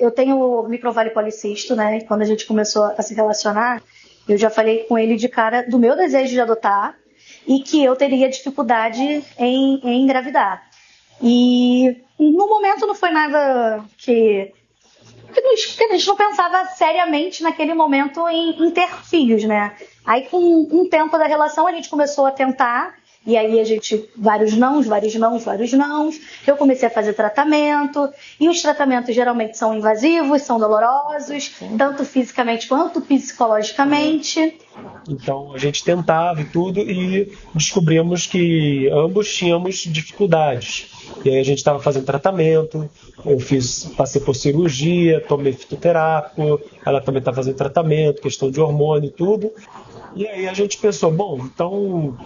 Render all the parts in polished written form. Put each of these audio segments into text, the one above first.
Eu tenho microvário policístico, né? E quando a gente começou a se relacionar, eu já falei com ele de cara do meu desejo de adotar e que eu teria dificuldade em engravidar. E no momento não foi nada que a gente não pensava seriamente naquele momento em ter filhos, né? Aí com um tempo da relação a gente começou a tentar, e aí vários nãos, eu comecei a fazer tratamento, e os tratamentos geralmente são invasivos, são dolorosos, tanto fisicamente quanto psicologicamente. Então a gente tentava e tudo, e descobrimos que ambos tínhamos dificuldades. E aí a gente estava fazendo tratamento, passei por cirurgia, tomei fitoterápico, ela também está fazendo tratamento, questão de hormônio e tudo. E aí a gente pensou, bom, então,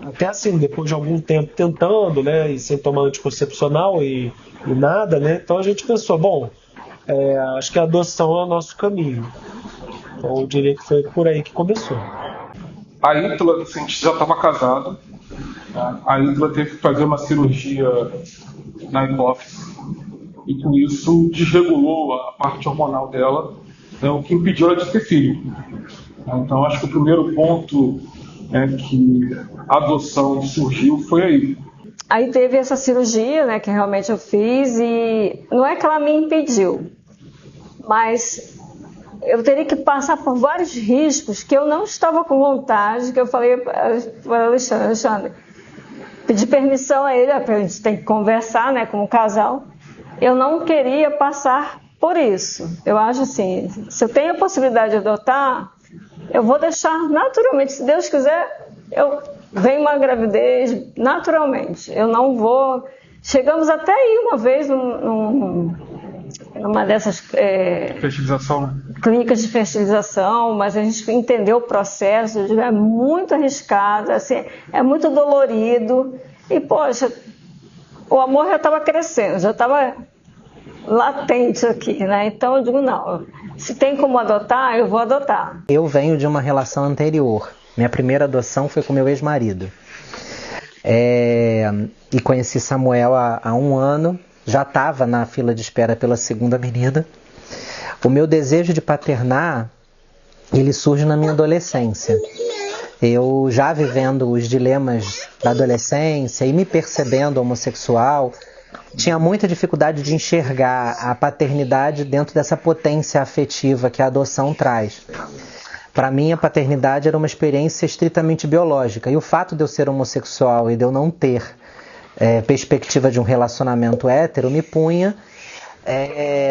até assim, depois de algum tempo tentando, né, e sem tomar anticoncepcional e nada, né, então a gente pensou, bom, acho que a adoção é o nosso caminho. Então eu diria que foi por aí que começou. A Ítala, a gente já estava casado, a Ítala teve que fazer uma cirurgia na hipófise, e com isso desregulou a parte hormonal dela, né, o que impediu ela de ter filho. Então acho que o primeiro ponto que a adoção surgiu foi aí. Aí teve essa cirurgia, né, que realmente eu fiz, e não é que ela me impediu, mas eu teria que passar por vários riscos que eu não estava com vontade, que eu falei para o Alexandre, pedi permissão a ele, a gente tem que conversar, né, como casal. Eu não queria passar por isso. Eu acho assim, se eu tenho a possibilidade de adotar, eu vou deixar naturalmente, se Deus quiser, vem uma gravidez naturalmente. Eu não vou... Chegamos até aí uma vez numa dessas fertilização, né? Clínicas de fertilização, mas a gente entendeu o processo, é muito arriscado, assim, é muito dolorido. E, poxa, o amor já estava crescendo, já estava latente aqui, né? Então eu digo, não, se tem como adotar, eu vou adotar. Eu venho de uma relação anterior. Minha primeira adoção foi com meu ex-marido. E conheci Samuel há 1 ano. Já estava na fila de espera pela segunda menina. O meu desejo de paternar, ele surge na minha adolescência. Eu já vivendo os dilemas da adolescência e me percebendo homossexual, tinha muita dificuldade de enxergar a paternidade dentro dessa potência afetiva que a adoção traz. Para mim, a paternidade era uma experiência estritamente biológica. E o fato de eu ser homossexual e de eu não ter perspectiva de um relacionamento hétero me punha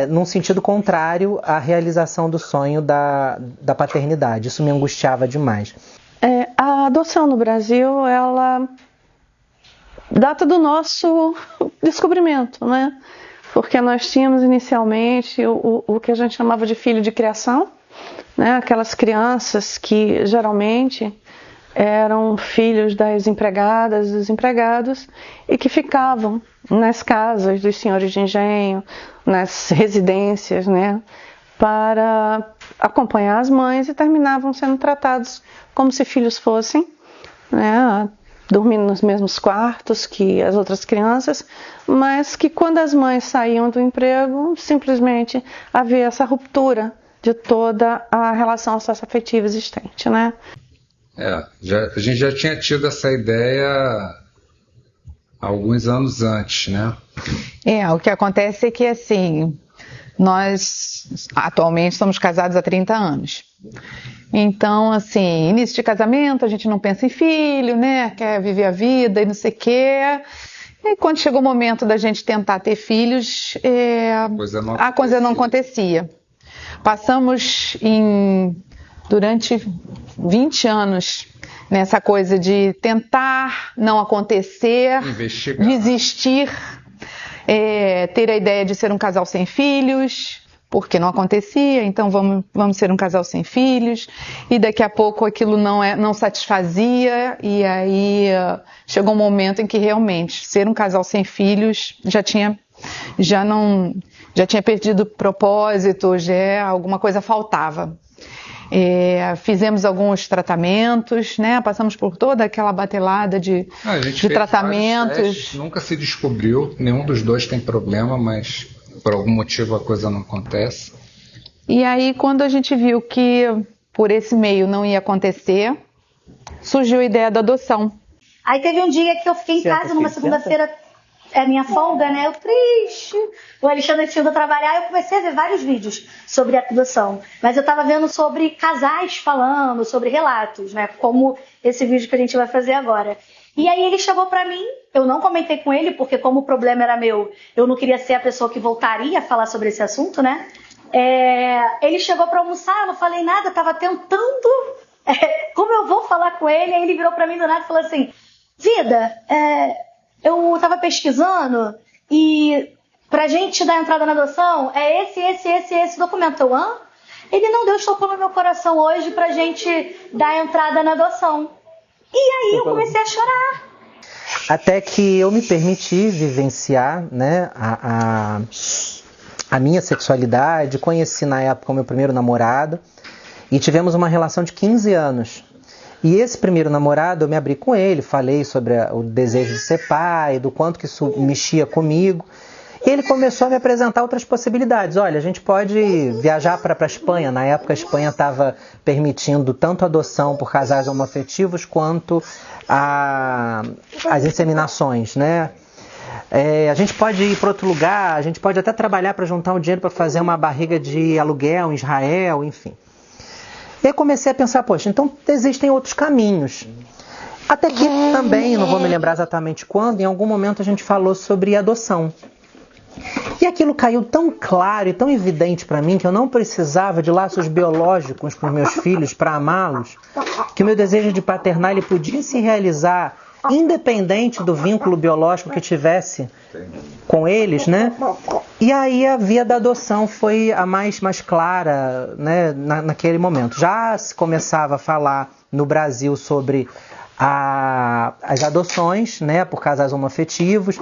num sentido contrário à realização do sonho da paternidade. Isso me angustiava demais. A adoção no Brasil, ela data do nosso descobrimento, né? Porque nós tínhamos inicialmente o que a gente chamava de filho de criação, né? Aquelas crianças que geralmente eram filhos das empregadas, dos empregados, e que ficavam nas casas dos senhores de engenho, nas residências, né, para acompanhar as mães, e terminavam sendo tratados como se filhos fossem, né, dormindo nos mesmos quartos que as outras crianças, mas que quando as mães saíam do emprego, simplesmente havia essa ruptura de toda a relação socioafetiva existente, né? A gente já tinha tido essa ideia alguns anos antes, né? O que acontece é que, assim, nós atualmente somos casados há 30 anos. Então, assim, início de casamento, a gente não pensa em filho, né? Quer viver a vida e não sei o quê. E quando chegou o momento da gente tentar ter filhos, a coisa não acontecia. Passamos durante 20 anos nessa coisa de tentar não acontecer, investigar, desistir, ter a ideia de ser um casal sem filhos, porque não acontecia, então vamos ser um casal sem filhos, e daqui a pouco aquilo não satisfazia, e aí chegou um momento em que realmente ser um casal sem filhos já tinha perdido o propósito, alguma coisa faltava. Fizemos alguns tratamentos, né? Passamos por toda aquela batelada de tratamentos. Nunca se descobriu, nenhum dos dois tem problema, mas por algum motivo a coisa não acontece. E aí, quando a gente viu que por esse meio não ia acontecer, surgiu a ideia da adoção. Aí teve um dia que eu fiquei em casa, numa segunda-feira, é minha folga, né? Eu triste. O Alexandre tinha ido trabalhar, eu comecei a ver vários vídeos sobre adoção. Mas eu tava vendo sobre casais falando, sobre relatos, né? Como esse vídeo que a gente vai fazer agora. E aí ele chegou pra mim, eu não comentei com ele, porque como o problema era meu, eu não queria ser a pessoa que voltaria a falar sobre esse assunto, né? Ele chegou pra almoçar, eu não falei nada, eu tava tentando... como eu vou falar com ele? Aí ele virou pra mim do nada e falou assim, Vida, eu tava pesquisando e pra gente dar entrada na adoção é esse documento. Ele não, Deus tocou no meu coração hoje pra gente dar entrada na adoção. E aí eu comecei a chorar. Até que eu me permiti vivenciar, né, a minha sexualidade, conheci na época o meu primeiro namorado e tivemos uma relação de 15 anos. E esse primeiro namorado, eu me abri com ele, falei sobre o desejo de ser pai, do quanto que isso mexia comigo. E ele começou a me apresentar outras possibilidades. Olha, a gente pode viajar para a Espanha. Na época a Espanha estava permitindo tanto adoção por casais homoafetivos quanto as inseminações, né? A gente pode ir para outro lugar, a gente pode até trabalhar para juntar um dinheiro para fazer uma barriga de aluguel em Israel, enfim. E aí comecei a pensar, poxa, então existem outros caminhos. Até que também, não vou me lembrar exatamente quando, em algum momento a gente falou sobre adoção. E aquilo caiu tão claro e tão evidente para mim que eu não precisava de laços biológicos com meus filhos para amá-los, que o meu desejo de paternar ele podia se realizar independente do vínculo biológico que tivesse com eles, né? E aí a via da adoção foi a mais clara, né, naquele momento. Já se começava a falar no Brasil sobre as adoções, né, por casais homoafetivos.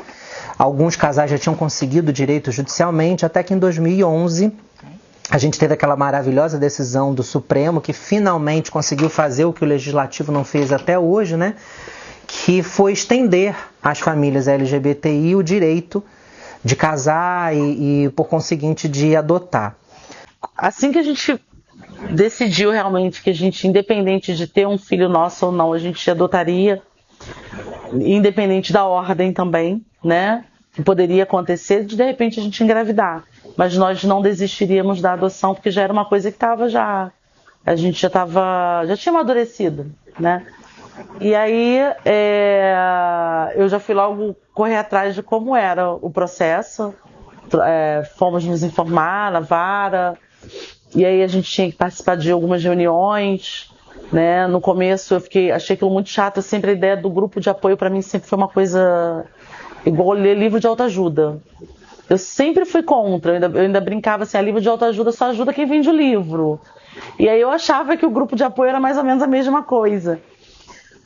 Alguns casais já tinham conseguido direito judicialmente, até que em 2011 a gente teve aquela maravilhosa decisão do Supremo que finalmente conseguiu fazer o que o Legislativo não fez até hoje, né? Que foi estender às famílias LGBTI o direito de casar e por conseguinte, de adotar. Assim que a gente decidiu realmente que a gente, independente de ter um filho nosso ou não, a gente adotaria, independente da ordem também, né? Que poderia acontecer de repente a gente engravidar. Mas nós não desistiríamos da adoção, porque já era uma coisa que a gente já tinha amadurecido, né? E aí eu já fui logo correr atrás de como era o processo. Fomos nos informar na vara, e aí a gente tinha que participar de algumas reuniões, né? No começo achei aquilo muito chato. Sempre a ideia do grupo de apoio para mim sempre foi uma coisa igual ler livro de autoajuda. Eu sempre fui contra, eu ainda brincava assim, a livro de autoajuda só ajuda quem vende o livro. E aí eu achava que o grupo de apoio era mais ou menos a mesma coisa.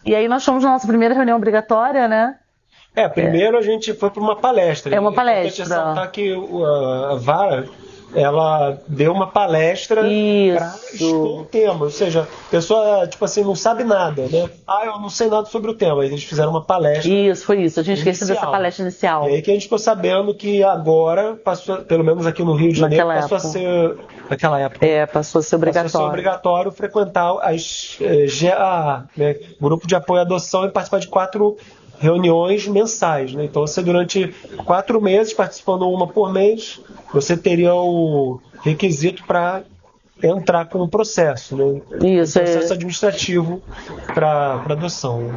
E aí nós fomos na nossa primeira reunião obrigatória, né? Primeiro a gente foi para uma palestra. Uma palestra. Eu queria ressaltar que a vara, ela deu uma palestra para expor o tema. Ou seja, a pessoa, tipo assim, não sabe nada, né? Eu não sei nada sobre o tema. Eles fizeram uma palestra. Isso, foi isso. A gente esqueceu dessa palestra inicial. E aí que a gente ficou sabendo que agora, passou, pelo menos aqui no Rio de Janeiro, passou a ser... Naquela época. Passou a ser obrigatório. Passou a ser obrigatório frequentar grupo de apoio à adoção e participar de 4 reuniões mensais, né? Então você durante 4 meses, participando uma por mês, você teria o requisito para entrar com o processo, né? Isso, processo administrativo para adoção.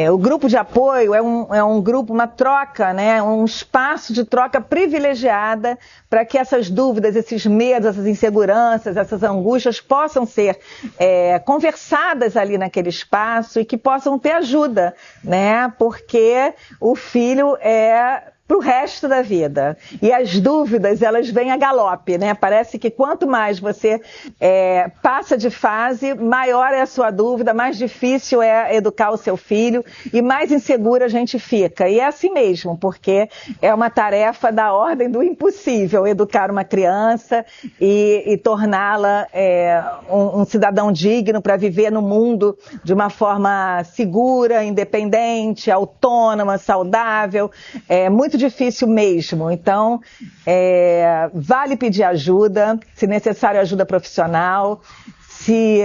O grupo de apoio é um grupo, uma troca, né? Um espaço de troca privilegiada para que essas dúvidas, esses medos, essas inseguranças, essas angústias possam ser conversadas ali naquele espaço e que possam ter ajuda, né? Porque o filho para o resto da vida. E as dúvidas, elas vêm a galope, né? Parece que quanto mais você passa de fase, maior é a sua dúvida, mais difícil é educar o seu filho e mais insegura a gente fica. E é assim mesmo, porque é uma tarefa da ordem do impossível, educar uma criança e torná-la um cidadão digno para viver no mundo de uma forma segura, independente, autônoma, saudável. Muito muito difícil mesmo. Então, vale pedir ajuda, se necessário ajuda profissional. Se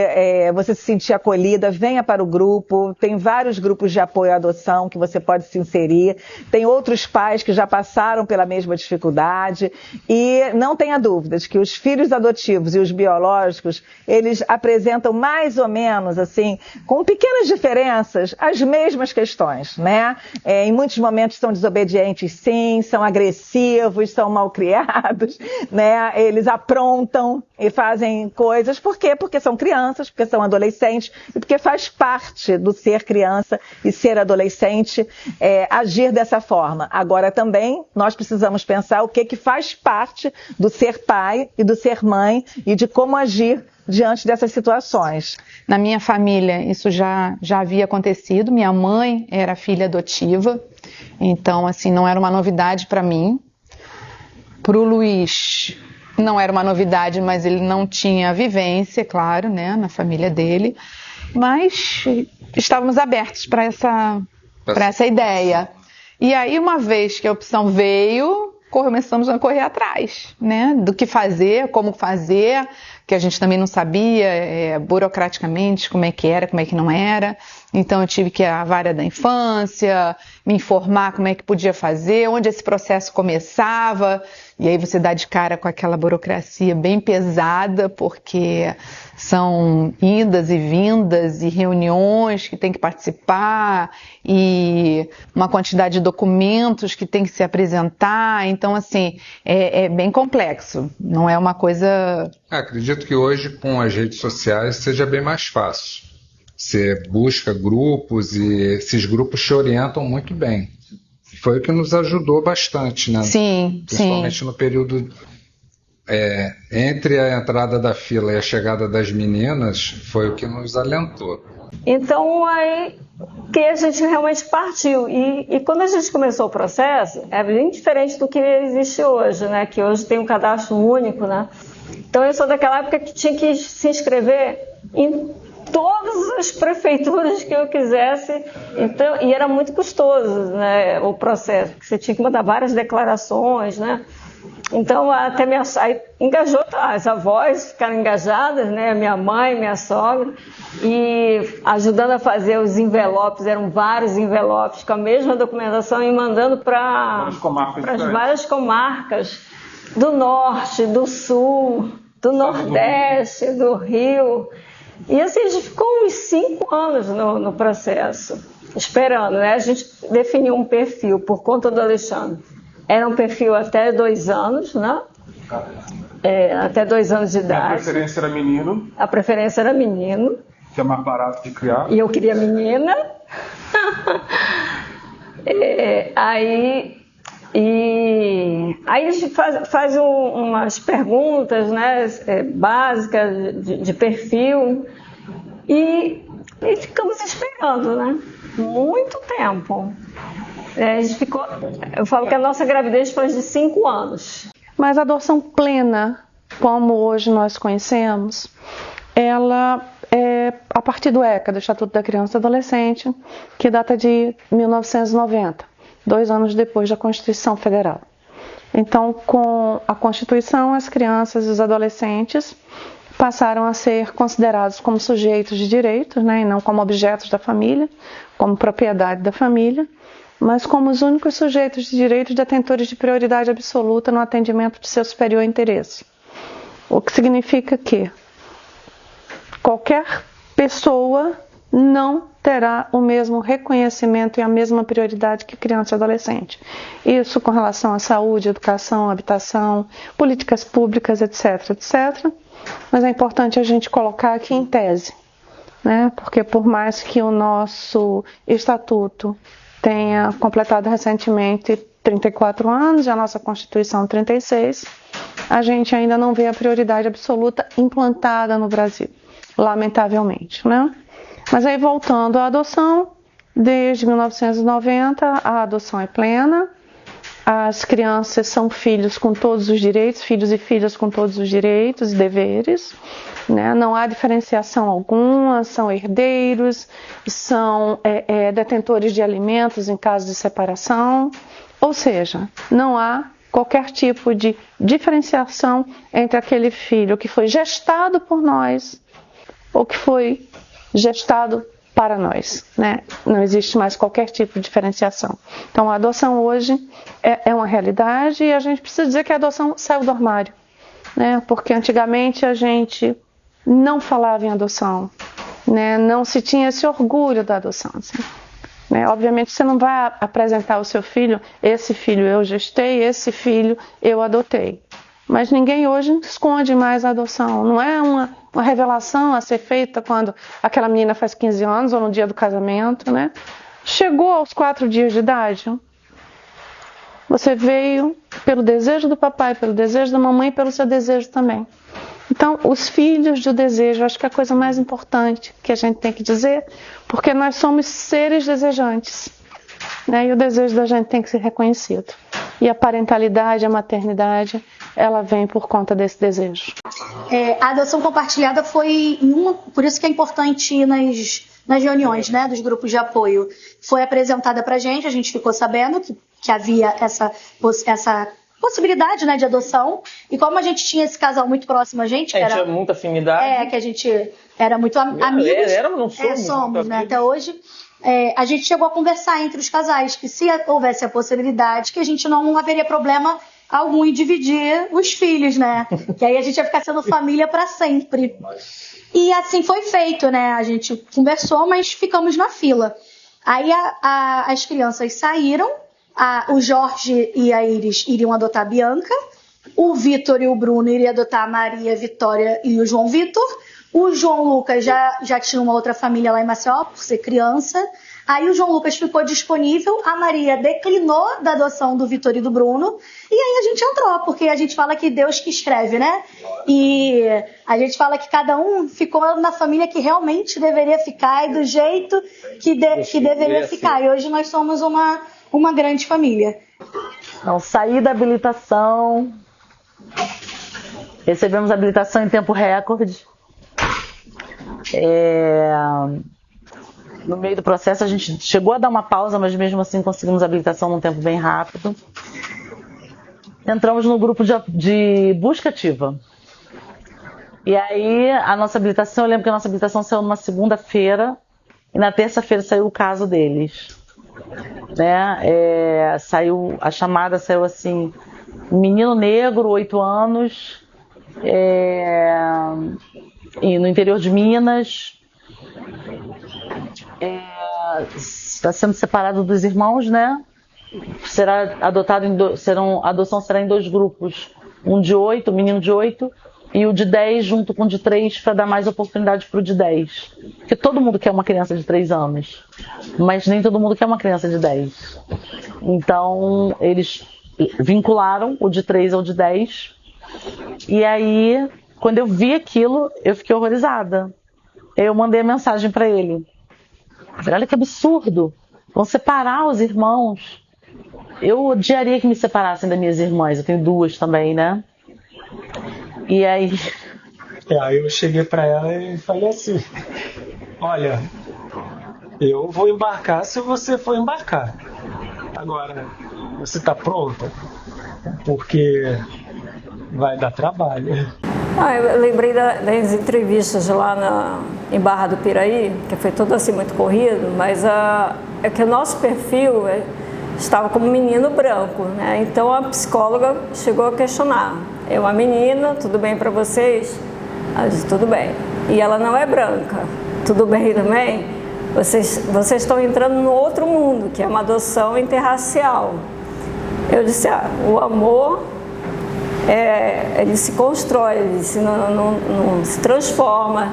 você se sentir acolhida, venha para o grupo. Tem vários grupos de apoio à adoção que você pode se inserir. Tem outros pais que já passaram pela mesma dificuldade. E não tenha dúvidas que os filhos adotivos e os biológicos, eles apresentam mais ou menos, assim, com pequenas diferenças, as mesmas questões, né? Em muitos momentos são desobedientes, sim, são agressivos, são malcriados, né? Eles aprontam e fazem coisas. Por quê? Porque são crianças, porque são adolescentes e porque faz parte do ser criança e ser adolescente agir dessa forma. Agora também nós precisamos pensar o que faz parte do ser pai e do ser mãe e de como agir diante dessas situações. Na minha família isso já havia acontecido, minha mãe era filha adotiva, então assim não era uma novidade para mim. Para o Luiz não era uma novidade, mas ele não tinha vivência, claro, né, na família dele. Mas estávamos abertos para essa ideia. E aí, uma vez que a opção veio, começamos a correr atrás, né, do que fazer, como fazer, que a gente também não sabia burocraticamente como é que era, como é que não era. Então eu tive que ir à vara da infância, me informar como é que podia fazer, onde esse processo começava. E aí você dá de cara com aquela burocracia bem pesada, porque são idas e vindas e reuniões que tem que participar e uma quantidade de documentos que tem que se apresentar. Então, assim, é bem complexo, não é uma coisa... Acredito que hoje, com as redes sociais, seja bem mais fácil. Você busca grupos e esses grupos te orientam muito bem. Foi o que nos ajudou bastante, né? Sim, principalmente no período entre a entrada da fila e a chegada das meninas, foi o que nos alentou. Então, aí que a gente realmente partiu. E quando a gente começou o processo, é bem diferente do que existe hoje, né? Que hoje tem um cadastro único, né? Então, eu sou daquela época que tinha que se inscrever em todas as prefeituras que eu quisesse, então, e era muito custoso, né, o processo, porque você tinha que mandar várias declarações, né? Então, até aí engajou, as avós ficaram engajadas, né? Minha mãe, minha sogra, e ajudando a fazer os envelopes, eram vários envelopes com a mesma documentação e mandando para as várias comarcas do norte, do sul, do nordeste, do Rio. E assim, a gente ficou uns 5 anos no processo, esperando, né? A gente definiu um perfil por conta do Alexandre. Era um perfil até 2 anos, né? Até 2 anos de idade. A preferência era menino. A preferência era menino. Que é mais barato de criar. E eu queria menina. Aí a gente faz umas perguntas, né, básicas de perfil e ficamos esperando, né, muito tempo. A gente ficou, eu falo que a nossa gravidez foi de 5 anos. Mas a adoção plena, como hoje nós conhecemos, ela é a partir do ECA, do Estatuto da Criança e Adolescente, que data de 1990. 2 anos depois da Constituição Federal. Então, com a Constituição, as crianças e os adolescentes passaram a ser considerados como sujeitos de direitos, né, e não como objetos da família, como propriedade da família, mas como os únicos sujeitos de direitos detentores de prioridade absoluta no atendimento de seu superior interesse. O que significa que qualquer pessoa não terá o mesmo reconhecimento e a mesma prioridade que criança e adolescente. Isso com relação à saúde, educação, habitação, políticas públicas, etc, etc. Mas é importante a gente colocar aqui em tese, né? Porque por mais que o nosso estatuto tenha completado recentemente 34 anos e a nossa Constituição 36, a gente ainda não vê a prioridade absoluta implantada no Brasil, lamentavelmente, né? Mas aí, voltando à adoção, desde 1990 a adoção é plena, as crianças são filhos com todos os direitos, filhos e filhas com todos os direitos e deveres, né? Não há diferenciação alguma, são herdeiros, são detentores de alimentos em caso de separação, Ou seja, não há qualquer tipo de diferenciação entre aquele filho que foi gestado por nós ou que foi gestado para nós, né? Não existe mais qualquer tipo de diferenciação. Então, a adoção hoje é uma realidade e a gente precisa dizer que a adoção saiu do armário, né? Porque antigamente a gente não falava em adoção, né? Não se tinha esse orgulho da adoção, assim, né? Obviamente você não vai apresentar o seu filho, esse filho eu gestei, esse filho eu adotei. Mas ninguém hoje esconde mais a adoção. Não é uma revelação a ser feita quando aquela menina faz 15 anos ou no dia do casamento, né? Chegou aos 4 dias de idade, você veio pelo desejo do papai, pelo desejo da mamãe e pelo seu desejo também. Então, os filhos do desejo, acho que é a coisa mais importante que a gente tem que dizer, porque nós somos seres desejantes, né? E o desejo da gente tem que ser reconhecido. E a parentalidade, a maternidade, ela vem por conta desse desejo. A adoção compartilhada foi, por isso que é importante ir nas reuniões, né, dos grupos de apoio. Foi apresentada pra gente, a gente ficou sabendo que havia essa possibilidade, né, de adoção. E como a gente tinha esse casal muito próximo a gente, que tinha muita afinidade. Que a gente era muito amigos. Não somos. Somos, né, até hoje. A gente chegou a conversar entre os casais que se houvesse a possibilidade, que a gente não haveria problema algum em dividir os filhos, né? Que aí a gente ia ficar sendo família para sempre. E assim foi feito, né? A gente conversou, mas ficamos na fila. Aí as crianças saíram, o Jorge e a Iris iriam adotar a Bianca, o Vitor e o Bruno iriam adotar a Maria, a Vitória e o João Vitor. O João Lucas já tinha uma outra família lá em Maceió, por ser criança. Aí o João Lucas ficou disponível, a Maria declinou da adoção do Vitor e do Bruno, e aí a gente entrou, porque a gente fala que Deus que escreve, né? E a gente fala que cada um ficou na família que realmente deveria ficar e do jeito que deveria ficar. E hoje nós somos uma grande família. Então, saí da habilitação, recebemos a habilitação em tempo recorde. No meio do processo a gente chegou a dar uma pausa, mas mesmo assim conseguimos a habilitação num tempo bem rápido. Entramos no grupo de busca ativa. E aí a nossa habilitação, eu lembro que a nossa habilitação saiu numa segunda-feira e na terça-feira saiu o caso deles, né? A chamada saiu assim: um menino negro, 8 anos, e no interior de Minas, está sendo separado dos irmãos, né? Será adotado a adoção será em 2 grupos, um de 8, o menino de 8, e o de 10 junto com o de 3, para dar mais oportunidade para o de 10. Porque todo mundo quer uma criança de 3 anos, mas nem todo mundo quer uma criança de 10. Então eles vincularam o de 3 ao de 10, e aí quando eu vi aquilo, eu fiquei horrorizada. Eu mandei a mensagem para ele. Olha que absurdo, vão separar os irmãos. Eu odiaria que me separassem das minhas irmãs, eu tenho 2 também, né? E aí... Aí eu cheguei para ela e falei assim: olha, eu vou embarcar se você for embarcar. Agora, você está pronta? Porque vai dar trabalho. Eu lembrei das entrevistas lá em Barra do Piraí, que foi tudo assim muito corrido, mas é que o nosso perfil estava como menino branco, né? Então a psicóloga chegou a questionar: é uma menina, tudo bem para vocês? Ela disse: tudo bem. E ela não é branca, tudo bem também? Vocês estão entrando no outro mundo, que é uma adoção interracial. Eu disse: o amor... ele se constrói, ele não se transforma,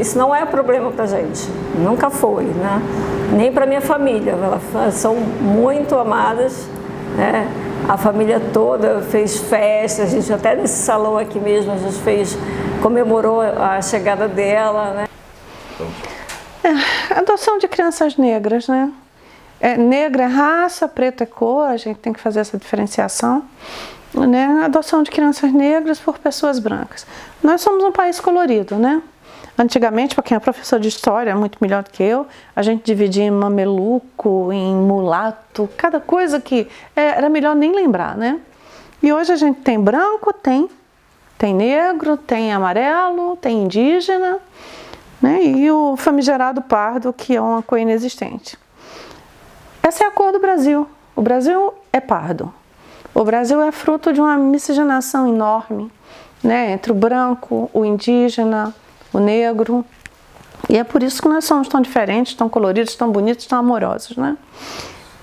isso não é problema pra gente, nunca foi, né? Nem pra minha família, elas são muito amadas, né? A família toda fez festa, a gente até nesse salão aqui mesmo, a gente comemorou a chegada dela, né? Adoção de crianças negras, né? Negra é raça, preta é cor, a gente tem que fazer essa diferenciação, né? Adoção de crianças negras por pessoas brancas. Nós somos um país colorido, né? Antigamente, para quem é professor de história, é muito melhor do que eu, a gente dividia em mameluco, em mulato, cada coisa que era melhor nem lembrar, né? E hoje a gente tem branco, tem negro, tem amarelo, tem indígena, né? E o famigerado pardo, que é uma cor inexistente. Essa é a cor do Brasil. O Brasil é pardo. O Brasil é fruto de uma miscigenação enorme, né? Entre o branco, o indígena, o negro. E é por isso que nós somos tão diferentes, tão coloridos, tão bonitos, tão amorosos, né?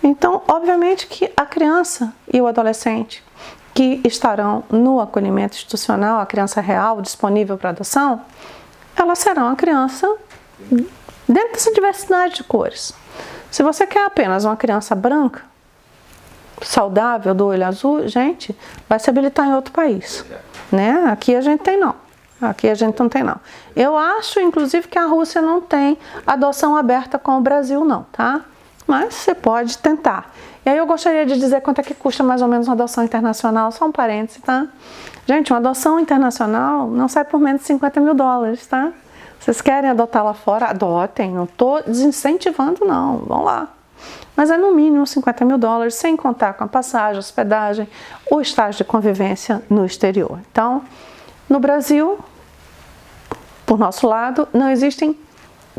Então, obviamente que a criança e o adolescente que estarão no acolhimento institucional, a criança real, disponível para adoção, elas serão a criança dentro dessa diversidade de cores. Se você quer apenas uma criança branca, saudável, do olho azul, gente, vai se habilitar em outro país, né? Aqui a gente tem não. Aqui a gente não tem não. Eu acho, inclusive, que a Rússia não tem adoção aberta com o Brasil não, tá? Mas você pode tentar. E aí eu gostaria de dizer quanto é que custa mais ou menos uma adoção internacional, só um parêntese, tá? Gente, uma adoção internacional não sai por menos de $50 mil, tá? Vocês querem adotar lá fora? Adotem, não estou desincentivando não, vão lá. Mas é no mínimo $50 mil, sem contar com a passagem, hospedagem, o estágio de convivência no exterior. Então, no Brasil, por nosso lado, não existem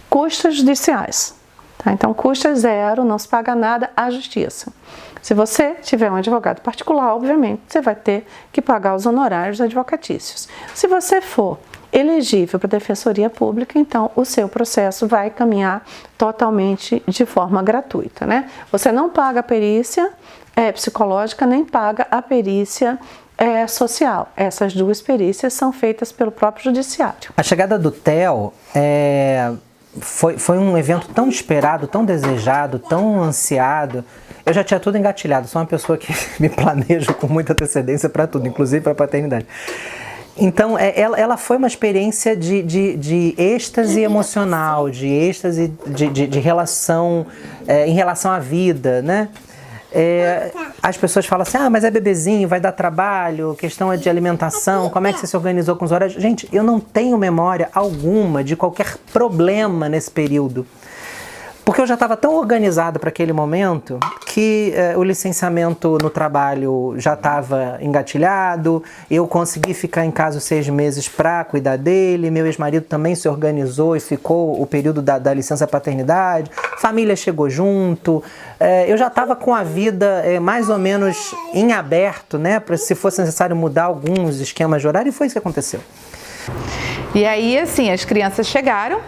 custas judiciais. Tá? Então, custo é zero, não se paga nada à justiça. Se você tiver um advogado particular, obviamente, você vai ter que pagar os honorários advocatícios. Se você for elegível para a Defensoria Pública, então o seu processo vai caminhar totalmente de forma gratuita, né? Você não paga a perícia psicológica, nem paga a perícia social. Essas duas perícias são feitas pelo próprio judiciário. A chegada do Theo foi um evento tão esperado, tão desejado, tão ansiado. Eu já tinha tudo engatilhado, sou uma pessoa que me planejo com muita antecedência para tudo, inclusive para a paternidade. Então, ela foi uma experiência de êxtase emocional, de êxtase de relação, em relação à vida, né? As pessoas falam assim, mas é bebezinho, vai dar trabalho, questão é de alimentação, como é que você se organizou com os horários? Gente, eu não tenho memória alguma de qualquer problema nesse período. Porque eu já estava tão organizado para aquele momento que o licenciamento no trabalho já estava engatilhado, eu consegui ficar em casa os 6 meses para cuidar dele, meu ex-marido também se organizou e ficou o período da licença paternidade, família chegou junto, eu já estava com a vida mais ou menos em aberto, né, para se fosse necessário mudar alguns esquemas de horário, e foi isso que aconteceu. E aí, assim, as crianças chegaram.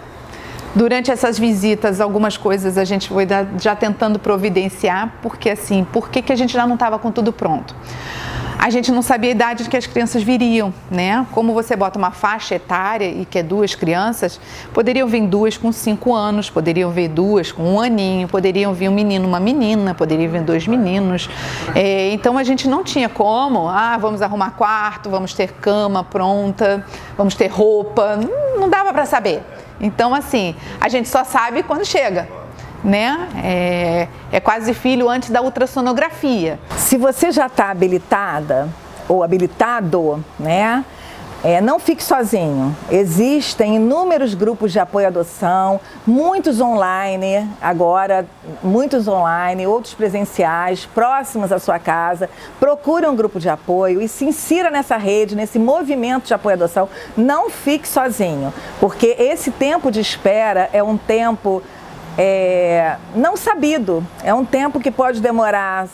Durante essas visitas, algumas coisas a gente foi já tentando providenciar, porque assim, por que a gente já não estava com tudo pronto? A gente não sabia a idade que as crianças viriam, né? Como você bota uma faixa etária e quer 2 crianças, poderiam vir 2 com 5 anos, poderiam vir 2 com 1 aninho, poderiam vir um menino, uma menina, poderiam vir 2 meninos. Então a gente não tinha como, vamos arrumar quarto, vamos ter cama pronta, vamos ter roupa, não dava para saber. Então, assim, a gente só sabe quando chega, né? É quase filho antes da ultrassonografia. Se você já está habilitada ou habilitado, né? Não fique sozinho. Existem inúmeros grupos de apoio à adoção, muitos online, outros presenciais, próximos à sua casa. Procure um grupo de apoio e se insira nessa rede, nesse movimento de apoio à adoção. Não fique sozinho, porque esse tempo de espera é um tempo não sabido, é um tempo que pode demorar,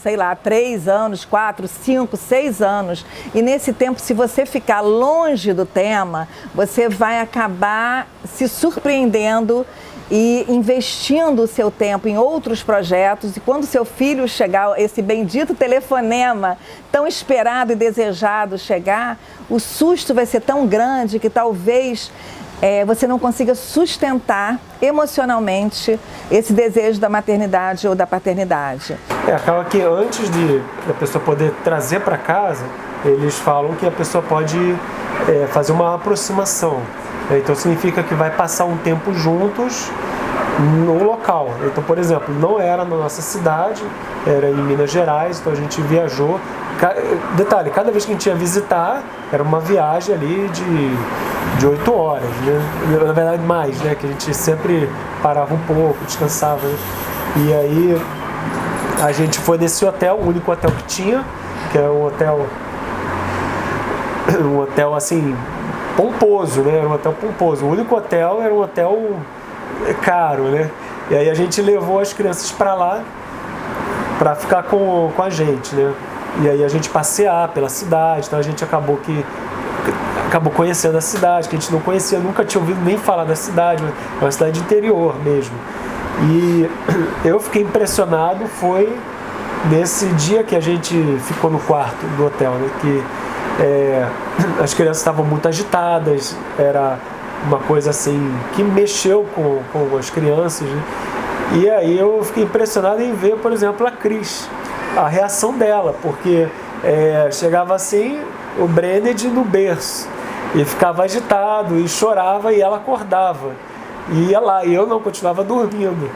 3 anos, 4, 5, 6 anos, e nesse tempo, se você ficar longe do tema, você vai acabar se surpreendendo e investindo o seu tempo em outros projetos, e quando seu filho chegar, esse bendito telefonema tão esperado e desejado chegar, o susto vai ser tão grande que talvez você não consiga sustentar emocionalmente esse desejo da maternidade ou da paternidade. Acaba que antes da pessoa poder trazer para casa, eles falam que a pessoa pode fazer uma aproximação. Então significa que vai passar um tempo juntos no local. Então, por exemplo, não era na nossa cidade, era em Minas Gerais, então a gente viajou. Detalhe, cada vez que a gente ia visitar, era uma viagem ali de 8 horas, né? Na verdade mais, né? Que a gente sempre parava um pouco, descansava, né? E aí a gente foi nesse hotel, o único hotel que tinha, que era um hotel assim, pomposo, né? Era um hotel pomposo. O único hotel era um hotel caro, né? E aí a gente levou as crianças para lá para ficar com a gente, né? E aí a gente passear pela cidade, então a gente acabou conhecendo a cidade, que a gente não conhecia, nunca tinha ouvido nem falar da cidade, é uma cidade interior mesmo. E eu fiquei impressionado, foi nesse dia que a gente ficou no quarto do hotel, né? Que as crianças estavam muito agitadas, era uma coisa assim que mexeu com as crianças, né? E aí eu fiquei impressionado em ver, por exemplo, a Cris, a reação dela, porque chegava assim, o Brenned no berço, e ficava agitado, e chorava, e ela acordava, e ia lá, e eu não, continuava dormindo.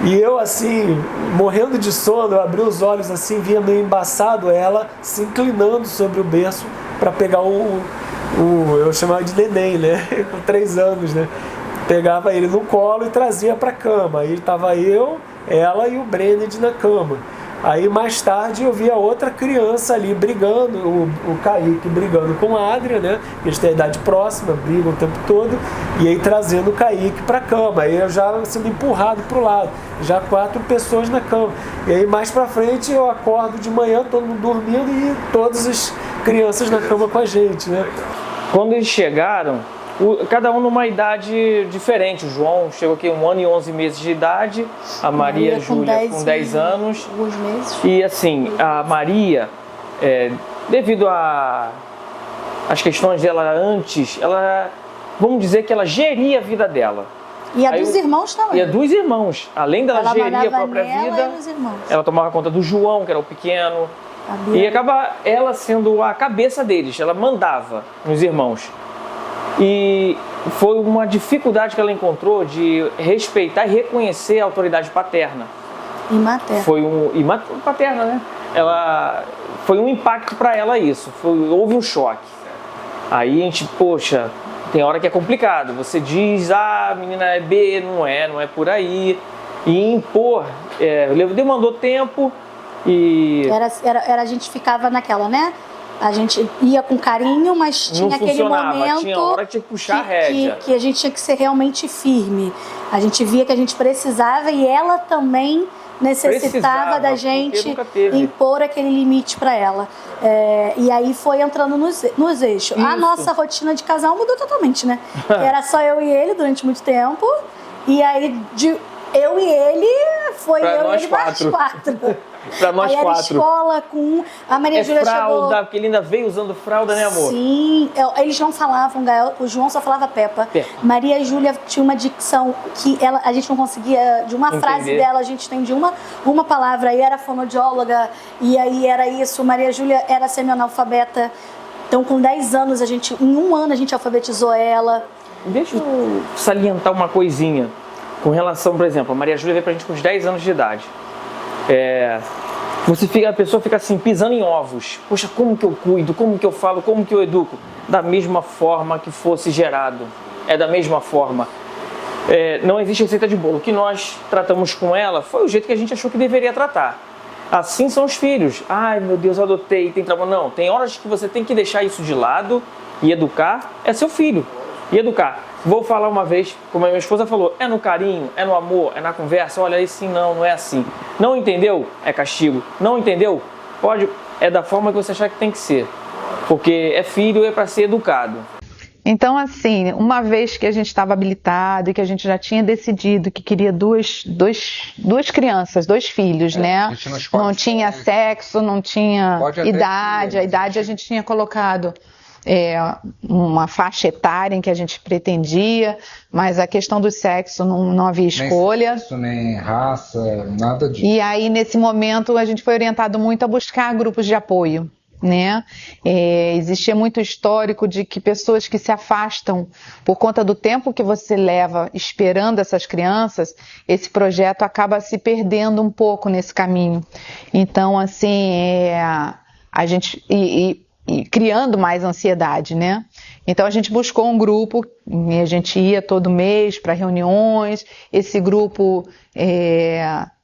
E eu assim, morrendo de sono, eu abri os olhos assim, via meio embaçado ela se inclinando sobre o berço para pegar eu chamava de neném, né, com 3 anos, né, pegava ele no colo e trazia para a cama. Aí estava eu, ela e o Brenned na cama. Aí mais tarde eu vi a outra criança ali brigando, o Kaique brigando com a Adria, né? Eles têm a idade próxima, brigam o tempo todo, e aí trazendo o Kaique para a cama. Aí eu já sendo empurrado para o lado, já 4 pessoas na cama. E aí mais para frente eu acordo de manhã, todo mundo dormindo e todas as crianças na cama com a gente, né? Quando eles chegaram, cada um numa idade diferente. O João chegou aqui 1 ano e 11 meses de idade, a Maria Júlia com 10 anos. Alguns meses. E assim, a Maria, devido às questões dela antes, vamos dizer que ela geria a vida dela. E a dos irmãos também. E a dos irmãos. Além dela gerir a própria vida, ela tomava conta do João, que era o pequeno. E acaba ela sendo a cabeça deles, ela mandava nos irmãos. E foi uma dificuldade que ela encontrou de respeitar e reconhecer a autoridade paterna. E materna. Paterna, né? Foi um impacto para ela isso, houve um choque. Aí a gente, poxa, tem hora que é complicado. Você diz, a menina é B, não é por aí. E impor, demandou tempo e... A gente ficava naquela, né? A gente ia com carinho, mas tinha aquele momento tinha hora que tinha que puxar a rédea. Que a gente tinha que ser realmente firme. A gente via que a gente precisava e ela também necessitava da gente impor aquele limite para ela. E aí foi entrando nos eixos. Isso. A nossa rotina de casal mudou totalmente, né? Era só eu e ele durante muito tempo. E aí eu e ele foi pra eu e ele mais 4. Pra nós aí 4. Era escola com... A Maria Júlia fralda, chegou... porque ele ainda veio usando fralda, né, amor? Sim, eles não falavam, Gael, o João só falava Peppa. Maria Júlia tinha uma dicção que a gente não conseguia, de uma entender. Frase dela, a gente entendia uma palavra, aí era fonoaudióloga, e aí era isso. Maria Júlia era semi-analfabeta, então com 10 anos, em 1 ano a gente alfabetizou ela. Deixa eu salientar uma coisinha com relação, por exemplo, a Maria Júlia veio pra gente com uns 10 anos de idade. A pessoa fica assim, pisando em ovos. Poxa, como que eu cuido, como que eu falo, como que eu educo? Da mesma forma que fosse gerado. É da mesma forma. Não existe receita de bolo. O que nós tratamos com ela foi o jeito que a gente achou que deveria tratar. Assim são os filhos. Ai, meu Deus, eu adotei, tem trauma. Não, tem horas que você tem que deixar isso de lado e educar. É seu filho. E educar. Vou falar uma vez, como a minha esposa falou, é no carinho, é no amor, é na conversa. Olha, assim não é assim. Não entendeu? É castigo. Não entendeu? É da forma que você achar que tem que ser. Porque é filho, é para ser educado. Então, assim, uma vez que a gente estava habilitado e que a gente já tinha decidido que queria duas crianças, 2 filhos, né? Não tinha sexo, não tinha idade. A idade a gente tinha colocado uma faixa etária em que a gente pretendia, mas a questão do sexo não havia escolha. Nem sexo, nem raça, nada disso. E aí, nesse momento, a gente foi orientado muito a buscar grupos de apoio. né? Existia muito histórico de que pessoas que se afastam por conta do tempo que você leva esperando essas crianças, esse projeto acaba se perdendo um pouco nesse caminho. Então, assim, a gente e criando mais ansiedade, né? Então a gente buscou um grupo e a gente ia todo mês para reuniões. Esse grupo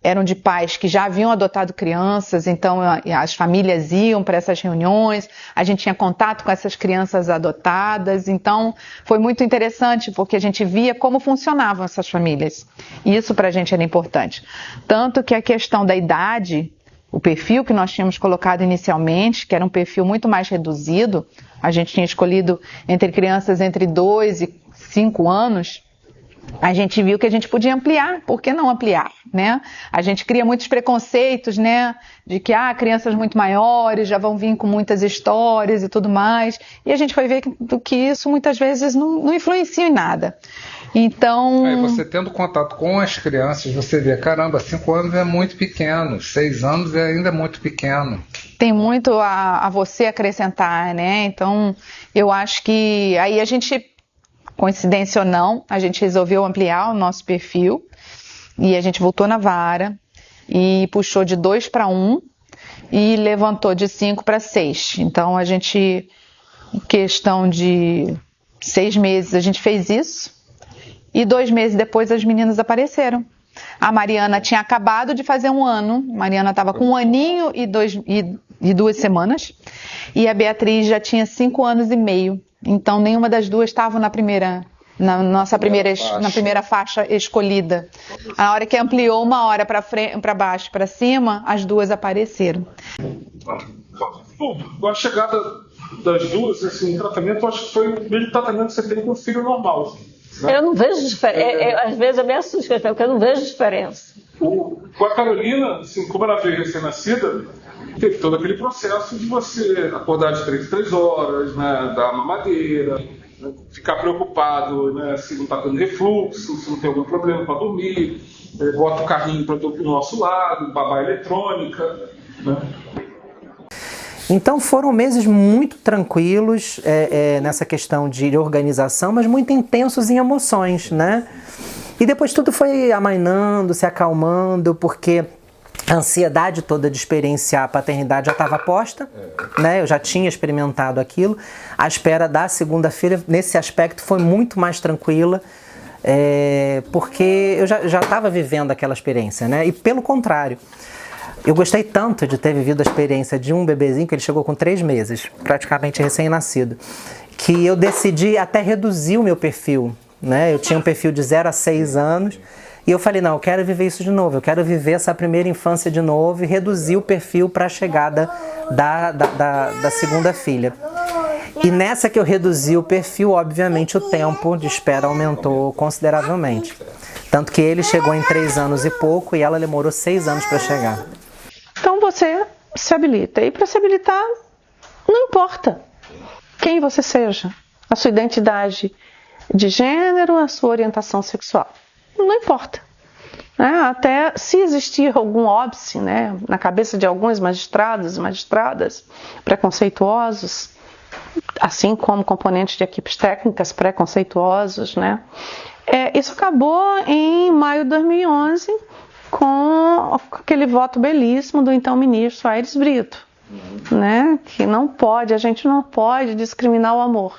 eram de pais que já haviam adotado crianças, então as famílias iam para essas reuniões, a gente tinha contato com essas crianças adotadas, então foi muito interessante porque a gente via como funcionavam essas famílias. E isso para a gente era importante. Tanto que a questão da idade, o perfil que nós tínhamos colocado inicialmente, que era um perfil muito mais reduzido, a gente tinha escolhido entre crianças entre 2 e 5 anos, a gente viu que a gente podia ampliar, por que não ampliar, né? A gente cria muitos preconceitos, né? De que crianças muito maiores já vão vir com muitas histórias e tudo mais, e a gente foi ver que isso muitas vezes não influencia em nada. Então... Aí você tendo contato com as crianças, você vê, caramba, 5 anos é muito pequeno, 6 anos é ainda muito pequeno. Tem muito a você acrescentar, né? Então, eu acho que aí a gente, coincidência ou não, a gente resolveu ampliar o nosso perfil e a gente voltou na vara e puxou de 2 para 1 e levantou de 5 para 6. Então, a gente, em questão de 6 meses, a gente fez isso. E 2 meses depois as meninas apareceram. A Mariana tinha acabado de fazer 1 ano. Mariana estava com 1 aninho e 2 semanas. E a Beatriz já tinha 5 anos e meio. Então nenhuma das duas estava na primeira faixa escolhida. A hora que ampliou 1 hora para baixo, para cima, as duas apareceram. Bom, a chegada das duas, assim, o tratamento, eu acho que foi o mesmo tratamento que você tem com o filho normal. Eu não vejo diferença. Às vezes eu me assusto, porque eu não vejo diferença. Com a Carolina, assim, como ela veio recém-nascida, teve todo aquele processo de você acordar de 3 em 3 horas, né, dar mamadeira, né, ficar preocupado, né, se não está tendo refluxo, se não tem algum problema para dormir, bota o carrinho para do nosso lado, babá eletrônica, né. Então foram meses muito tranquilos nessa questão de organização, mas muito intensos em emoções, né? E depois tudo foi amainando, se acalmando, porque a ansiedade toda de experienciar a paternidade já estava posta, né? Eu já tinha experimentado aquilo. A espera da segunda filha, nesse aspecto, foi muito mais tranquila, porque eu já estava vivendo aquela experiência, né? E pelo contrário, eu gostei tanto de ter vivido a experiência de um bebezinho, que ele chegou com 3 meses, praticamente recém-nascido, que eu decidi até reduzir o meu perfil, né? Eu tinha um perfil de 0 a 6 anos, e eu falei, não, eu quero viver isso de novo, eu quero viver essa primeira infância de novo e reduzir o perfil para a chegada da segunda filha. E nessa que eu reduzi o perfil, obviamente o tempo de espera aumentou consideravelmente. Tanto que ele chegou em 3 anos e pouco e ela demorou 6 anos para chegar. Então você se habilita. E para se habilitar, não importa quem você seja, a sua identidade de gênero, a sua orientação sexual. Não importa. Até se existir algum óbice, né, na cabeça de alguns magistrados e magistradas preconceituosos, assim como componentes de equipes técnicas preconceituosos, né, isso acabou em maio de 2011 com aquele voto belíssimo do então ministro Aires Brito, né, que a gente não pode discriminar o amor,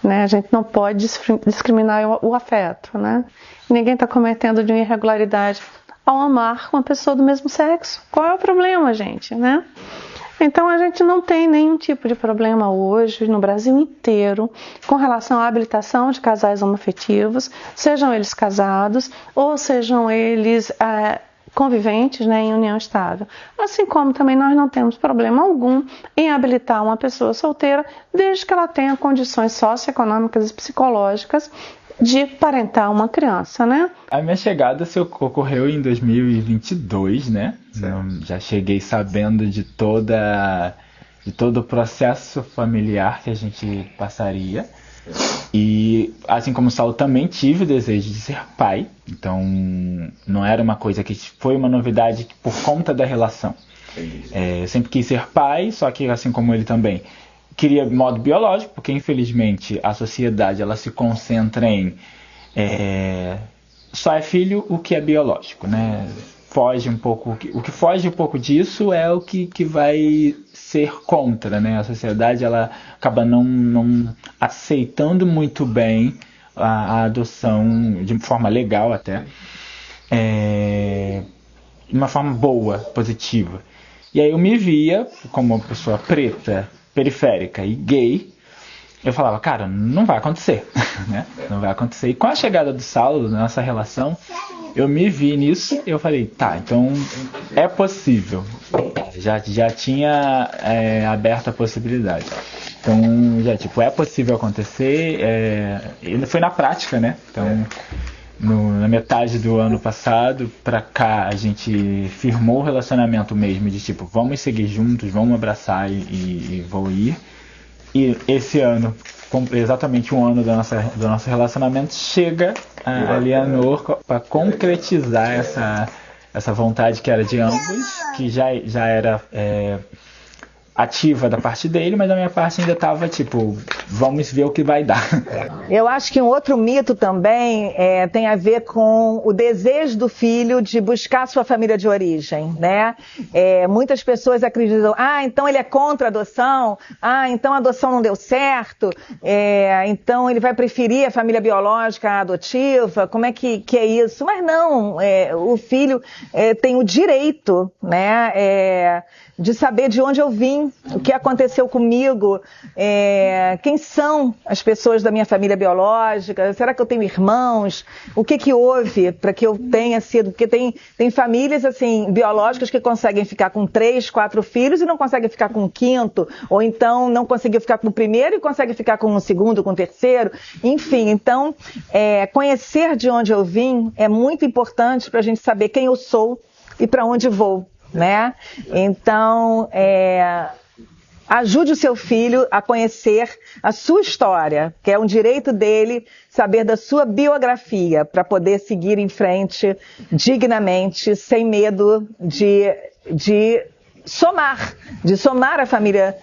né, a gente não pode discriminar o afeto, né. Ninguém está cometendo de irregularidade ao amar uma pessoa do mesmo sexo. Qual é o problema, gente, né? Então a gente não tem nenhum tipo de problema hoje no Brasil inteiro com relação à habilitação de casais homoafetivos, sejam eles casados ou sejam eles conviventes, né, em união estável. Assim como também nós não temos problema algum em habilitar uma pessoa solteira desde que ela tenha condições socioeconômicas e psicológicas de parentar uma criança, né? A minha chegada ocorreu em 2022, né? Já cheguei sabendo de todo o processo familiar que a gente passaria. E, assim como o Saulo, também tive o desejo de ser pai. Então, não era uma coisa que foi uma novidade por conta da relação. Eu sempre quis ser pai, só que assim como ele também queria modo biológico, porque infelizmente a sociedade ela se concentra em só é filho o que é biológico, né? Foge um pouco, o que foge um pouco disso é o que vai ser contra, né? A sociedade ela acaba não aceitando muito bem a adoção de forma legal até, de uma forma boa, positiva. E aí eu me via como uma pessoa preta, periférica e gay. Eu falava, cara, não vai acontecer, né? Não vai acontecer. E com a chegada do Saulo, na nossa relação, eu me vi nisso e eu falei, tá, então é possível. Já tinha aberto a possibilidade. Então, é possível acontecer. Ele foi na prática, né? Então, na metade do ano passado pra cá, a gente firmou o relacionamento mesmo de tipo, vamos seguir juntos, vamos abraçar e vou ir. E esse ano, exatamente um ano do nosso relacionamento, chega a Leonor para concretizar essa vontade que era de ambos, que já era ativa da parte dele, mas da minha parte ainda estava tipo, vamos ver o que vai dar. Eu acho que um outro mito também tem a ver com o desejo do filho de buscar sua família de origem, né? Muitas pessoas acreditam, então ele é contra a adoção, então a adoção não deu certo, então ele vai preferir a família biológica à adotiva, como é que é isso? Mas não, o filho tem o direito, né, de saber de onde eu vim, o que aconteceu comigo, quem são as pessoas da minha família biológica, será que eu tenho irmãos, o que houve para que eu tenha sido, porque tem famílias assim, biológicas que conseguem ficar com 3, 4 filhos e não conseguem ficar com o 5º, ou então não conseguiu ficar com o primeiro e consegue ficar com o 2º, com o 3º, enfim, então conhecer de onde eu vim é muito importante para a gente saber quem eu sou e para onde vou, né? Então, ajude o seu filho a conhecer a sua história, que é um direito dele saber da sua biografia, para poder seguir em frente dignamente, sem medo de somar a família,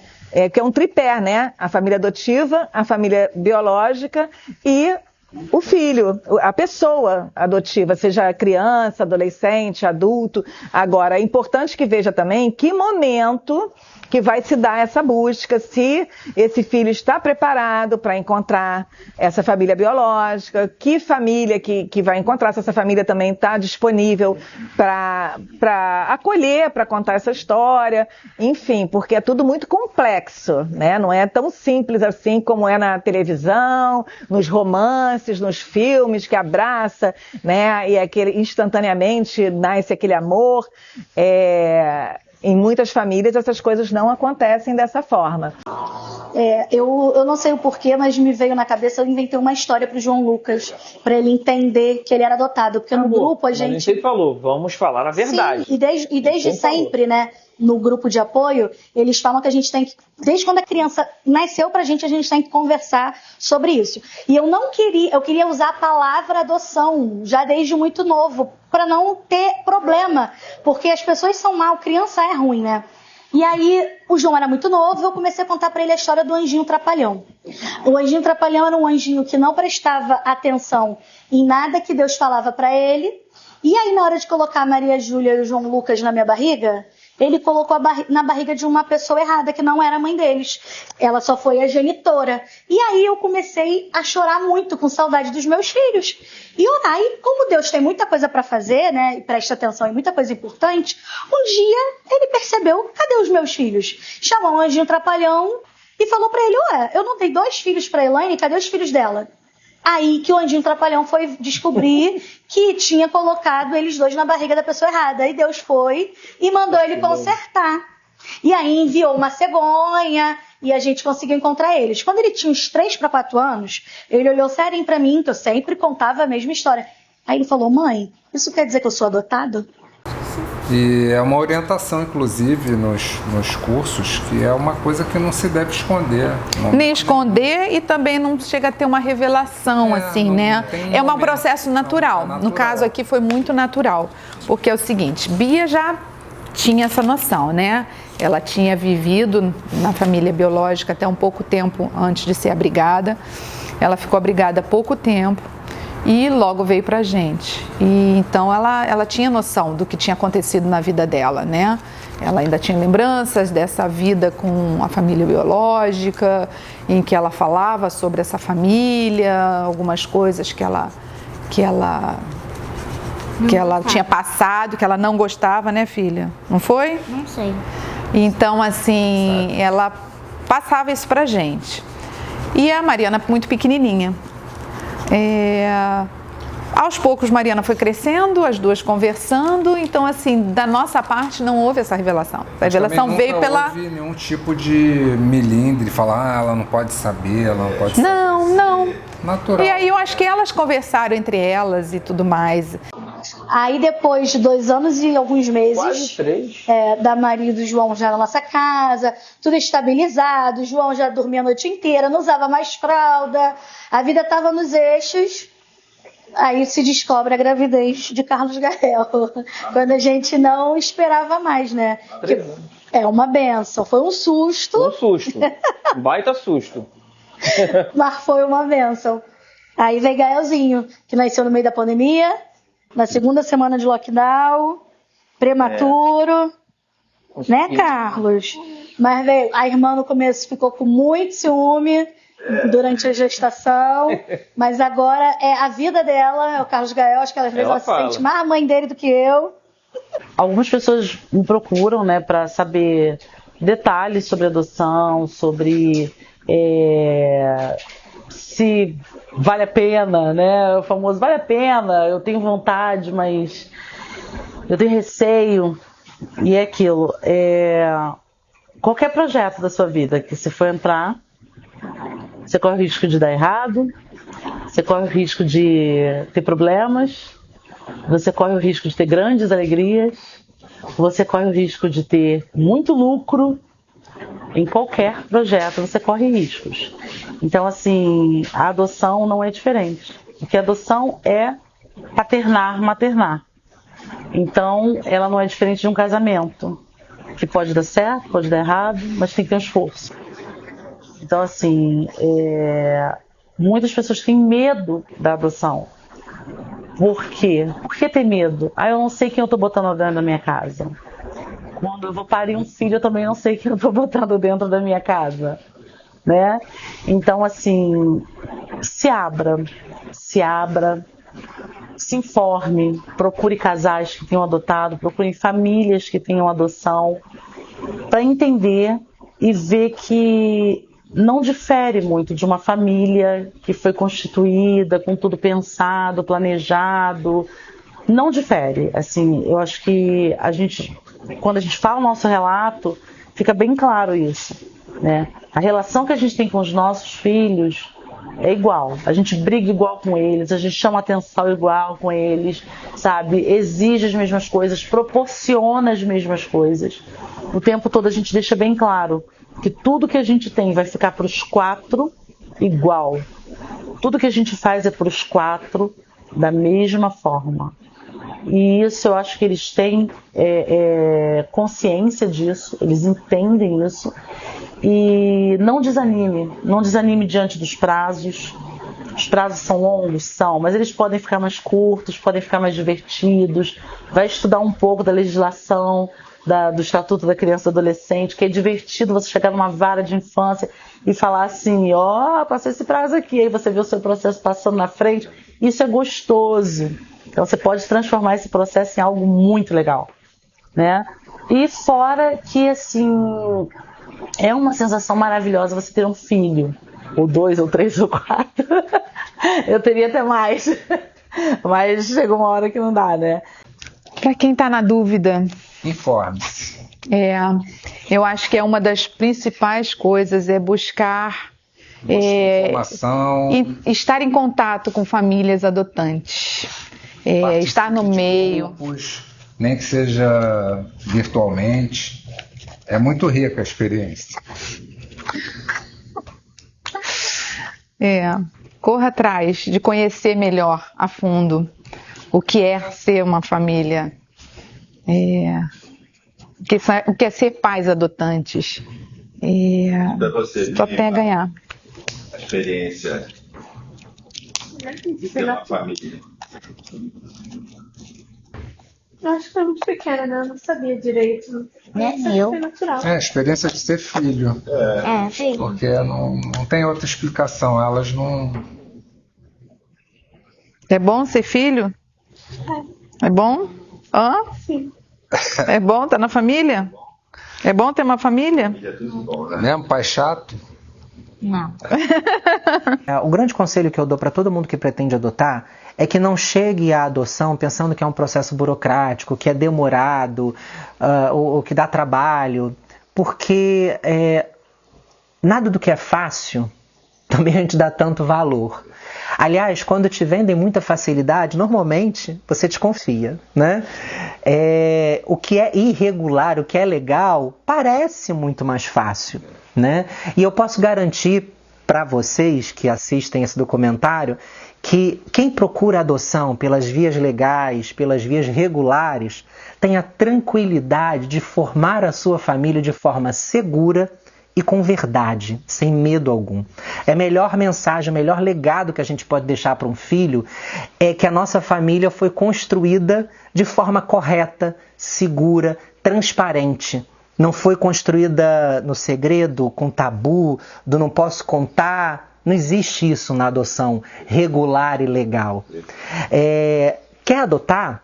que é um tripé, né? A família adotiva, a família biológica e o filho, a pessoa adotiva, seja criança, adolescente, adulto. Agora, é importante que veja também que momento que vai se dar essa busca, se esse filho está preparado para encontrar essa família biológica, que família que vai encontrar, se essa família também está disponível para acolher, para contar essa história, enfim, porque é tudo muito complexo, né? Não é tão simples assim como é na televisão, nos romances, nos filmes, que abraça, né? E instantaneamente nasce aquele amor. Em muitas famílias essas coisas não acontecem dessa forma. Eu não sei o porquê, mas me veio na cabeça, eu inventei uma história pro João Lucas, para ele entender que ele era adotado, porque no grupo a gente... Você falou, vamos falar a verdade. Sim, e desde sempre, né, no grupo de apoio, eles falam que a gente tem que, desde quando a criança nasceu pra gente, a gente tem que conversar sobre isso. E eu queria usar a palavra adoção, já desde muito novo, para não ter problema, porque as pessoas são mal, criança é ruim, né? E aí, o João era muito novo, eu comecei a contar para ele a história do Anjinho Trapalhão. O Anjinho Trapalhão era um anjinho que não prestava atenção em nada que Deus falava para ele. E aí, na hora de colocar a Maria Júlia e o João Lucas na minha barriga, ele colocou na barriga de uma pessoa errada, que não era a mãe deles. Ela só foi a genitora. E aí eu comecei a chorar muito, com saudade dos meus filhos. E orar. E como Deus tem muita coisa para fazer, né, e presta atenção em muita coisa importante, um dia ele percebeu, cadê os meus filhos? Chamou o Anjinho Trapalhão e falou para ele, eu não dei 2 filhos para Elaine, cadê os filhos dela? Aí que o Anjinho Trapalhão foi descobrir que tinha colocado eles 2 na barriga da pessoa errada. Aí Deus foi e mandou ele consertar. E aí enviou uma cegonha e a gente conseguiu encontrar eles. Quando ele tinha uns 3 para 4 anos, ele olhou sério pra mim, que eu sempre contava a mesma história. Aí ele falou, mãe, isso quer dizer que eu sou adotado? E é uma orientação, inclusive, nos cursos, que é uma coisa que não se deve esconder. Nem esconder e também não chega a ter uma revelação, assim, né? É um processo natural. No caso aqui foi muito natural, porque é o seguinte, Bia já tinha essa noção, né? Ela tinha vivido na família biológica até um pouco tempo antes de ser abrigada. Ela ficou abrigada há pouco tempo e logo veio pra gente. E então ela tinha noção do que tinha acontecido na vida dela, né? Ela ainda tinha lembranças dessa vida com a família biológica, em que ela falava sobre essa família, algumas coisas que ela tinha passado, que ela não gostava, né, filha? Não foi? Não sei. Então, assim, ela passava isso pra gente. E a Mariana muito pequenininha. Aos poucos, Mariana foi crescendo, as duas conversando. Então, assim, da nossa parte não houve essa revelação. A revelação veio pela... Não houve nenhum tipo de milindre, falar, ela não pode saber, ela não pode saber. Não. Natural. E aí eu acho que elas conversaram entre elas e tudo mais. Aí depois de 2 anos e alguns meses, Quase 3. Da Maria e do João já na nossa casa, tudo estabilizado, o João já dormia a noite inteira, não usava mais fralda, a vida estava nos eixos. Aí se descobre a gravidez de Carlos Gael, quando a gente não esperava mais, né? É uma benção, foi um susto. Um susto, um baita susto. Mas foi uma benção. Aí veio Gaelzinho, que nasceu no meio da pandemia, na segunda semana de lockdown, prematuro, né, Carlos? Mas veio, a irmã no começo ficou com muito ciúme durante a gestação, mas agora é a vida dela, é o Carlos Gael, acho que às vezes ela se sente mais a mãe dele do que eu. Algumas pessoas me procuram, né, para saber detalhes sobre adoção, sobre se vale a pena, né? O famoso vale a pena, eu tenho vontade, mas eu tenho receio. E é aquilo. Qualquer projeto da sua vida que você for entrar, você corre o risco de dar errado, você corre o risco de ter problemas, você corre o risco de ter grandes alegrias, você corre o risco de ter muito lucro. Em qualquer projeto você corre riscos. Então, assim, a adoção não é diferente. Porque a adoção é paternar, maternar. Então, ela não é diferente de um casamento. Que pode dar certo, pode dar errado, mas tem que ter um esforço. Então, assim, muitas pessoas têm medo da adoção. Por quê? Por que ter medo? Eu não sei quem eu estou botando dentro da minha casa. Quando eu vou parir um filho, eu também não sei quem eu estou botando dentro da minha casa, né? Então, assim, se abra, se informe, procure casais que tenham adotado, procure famílias que tenham adoção, para entender e ver que não difere muito de uma família que foi constituída, com tudo pensado, planejado. Não difere. Assim, eu acho que quando a gente fala o nosso relato, fica bem claro isso, né? A relação que a gente tem com os nossos filhos é igual. A gente briga igual com eles, a gente chama atenção igual com eles, sabe? Exige as mesmas coisas, proporciona as mesmas coisas. O tempo todo a gente deixa bem claro que tudo que a gente tem vai ficar para os 4 igual. Tudo que a gente faz é para os 4 da mesma forma. E isso eu acho que eles têm consciência disso, eles entendem isso. E não desanime diante dos prazos. Os prazos são longos? São, mas eles podem ficar mais curtos, podem ficar mais divertidos. Vai estudar um pouco da legislação, do Estatuto da Criança e do Adolescente, que é divertido você chegar numa vara de infância e falar assim, passou esse prazo aqui, aí você vê o seu processo passando na frente. Isso é gostoso. Então você pode transformar esse processo em algo muito legal, né? E fora que, assim, é uma sensação maravilhosa você ter um filho, ou 2, ou 3, ou 4. Eu teria até mais, mas chegou uma hora que não dá, né? Para quem está na dúvida, informe-se. Eu acho que uma das principais coisas é buscar informação, estar em contato com famílias adotantes, estar no meio. Grupos, nem que seja virtualmente. É muito rica a experiência. Corra atrás de conhecer melhor a fundo o que é ser uma família o que é ser pais adotantes. Para você, só tem a ganhar. A experiência de ter uma família. Eu acho que foi muito pequena, né? Eu não sabia direito. Foi natural. A experiência de ser filho. Sim. Porque não tem outra explicação. Elas não. É bom ser filho? É bom? Hã? Sim. É bom estar na família? É bom ter uma família? Mesmo pai chato? Não. O grande conselho que eu dou para todo mundo que pretende adotar é que não chegue à adoção pensando que é um processo burocrático, que é demorado, ou que dá trabalho, porque nada do que é fácil também a gente dá tanto valor. Aliás, quando te vendem muita facilidade, normalmente você desconfia, né? O que é irregular, o que é legal, parece muito mais fácil, né? E eu posso garantir para vocês que assistem esse documentário que quem procura adoção pelas vias legais, pelas vias regulares, tem a tranquilidade de formar a sua família de forma segura e com verdade, sem medo algum. A melhor mensagem, o melhor legado que a gente pode deixar para um filho é que a nossa família foi construída de forma correta, segura, transparente. Não foi construída no segredo, com tabu, do não posso contar. Não existe isso na adoção regular e legal. Quer adotar?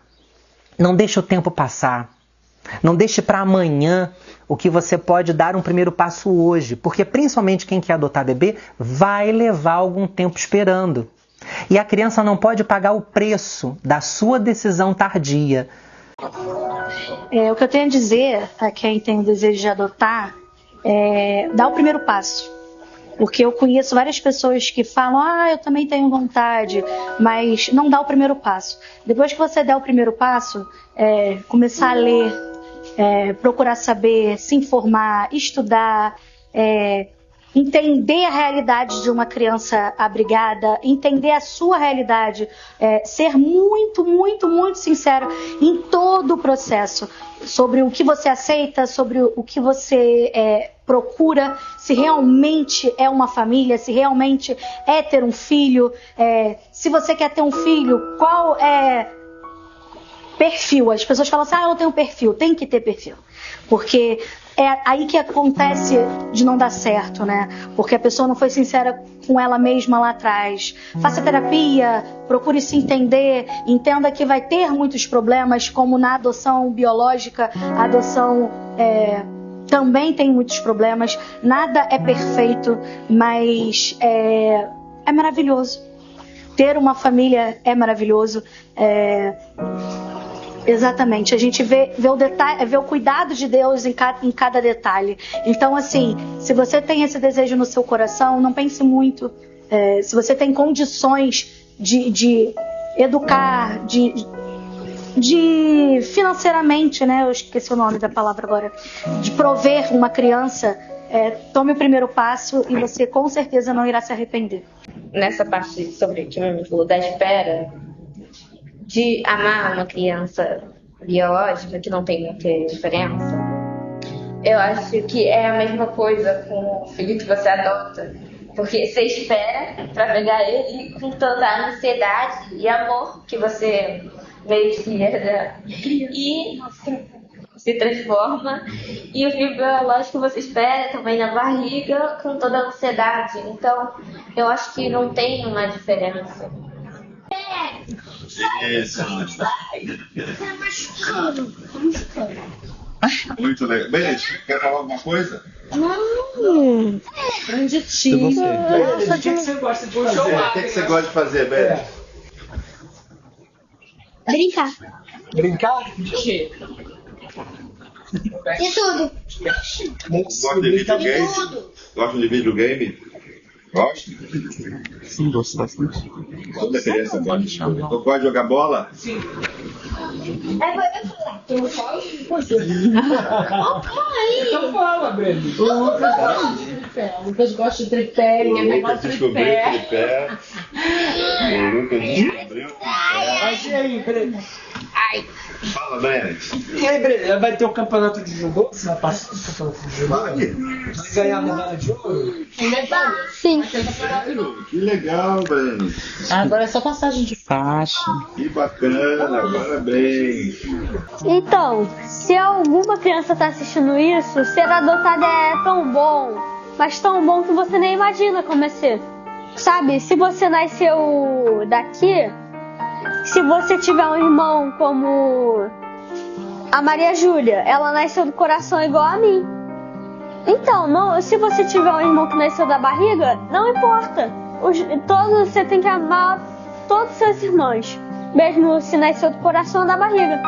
Não deixe o tempo passar. Não deixe para amanhã o que você pode dar um primeiro passo hoje, porque principalmente quem quer adotar bebê vai levar algum tempo esperando. E a criança não pode pagar o preço da sua decisão tardia. O que eu tenho a dizer a quem tem o desejo de adotar é dar o primeiro passo. Porque eu conheço várias pessoas que falam, eu também tenho vontade, mas não dá o primeiro passo. Depois que você der o primeiro passo, começar a ler, procurar saber, se informar, estudar, entender a realidade de uma criança abrigada, entender a sua realidade, ser muito, muito, muito sincero em todo o processo, sobre o que você aceita, sobre o que você procura, se realmente é uma família, se realmente é ter um filho, se você quer ter um filho, qual é perfil. As pessoas falam assim, eu tenho perfil, tem que ter perfil, porque é aí que acontece de não dar certo, né? Porque a pessoa não foi sincera com ela mesma lá atrás. Faça terapia, procure se entender, entenda que vai ter muitos problemas, como na adoção biológica, a adoção também tem muitos problemas. Nada é perfeito, mas é maravilhoso. Ter uma família é maravilhoso. Exatamente, a gente vê o detalhe, vê o cuidado de Deus em cada detalhe. Então, assim, se você tem esse desejo no seu coração, não pense muito. Se você tem condições de educar, de financeiramente, né? Eu esqueci o nome da palavra agora, de prover uma criança, tome o primeiro passo e você com certeza não irá se arrepender. Nessa parte sobre o que a falou da espera, de amar uma criança biológica, que não tem muita diferença, eu acho que é a mesma coisa com o filho que você adota. Porque você espera para pegar ele com tanta ansiedade e amor que você meio que herda e se transforma. E o filho biológico você espera também na barriga com toda a ansiedade. Então, eu acho que não tem uma diferença. Isso. Muito legal. Beijo, quer falar alguma coisa? Não. Grande tio. O que você gosta de fazer? O que você gosta de fazer, Beijo? Brincar. Brincar? De quê? De tudo. Gosta de videogame? Gosta de videogame? Gosta? Sim, gosto bastante. Qual preferência gosta? Não pode jogar bola? Sim. É pra eu falar. Tu não fala? Então fala, Breno. O Lucas gosta de tripé. O Lucas gosta de tripé. O Lucas descobriu tripé. O Lucas descobriu tripé. Mas e aí, Breno? Vai. Fala, Breno. E aí, Breno, vai ter o campeonato de judô? Você vai passar no campeonato de judô? Vai ganhar a medalha de ouro? Sim. Que legal, Breno. Agora é só passagem de faixa. Que bacana, parabéns. Então, se alguma criança está assistindo isso, ser adotada é tão bom, mas tão bom que você nem imagina como é ser. Sabe, se você nasceu daqui, se você tiver um irmão como a Maria Júlia, ela nasceu do coração igual a mim. Então, se você tiver um irmão que nasceu da barriga, não importa. Você tem que amar todos os seus irmãos, mesmo se nasceu do coração ou da barriga.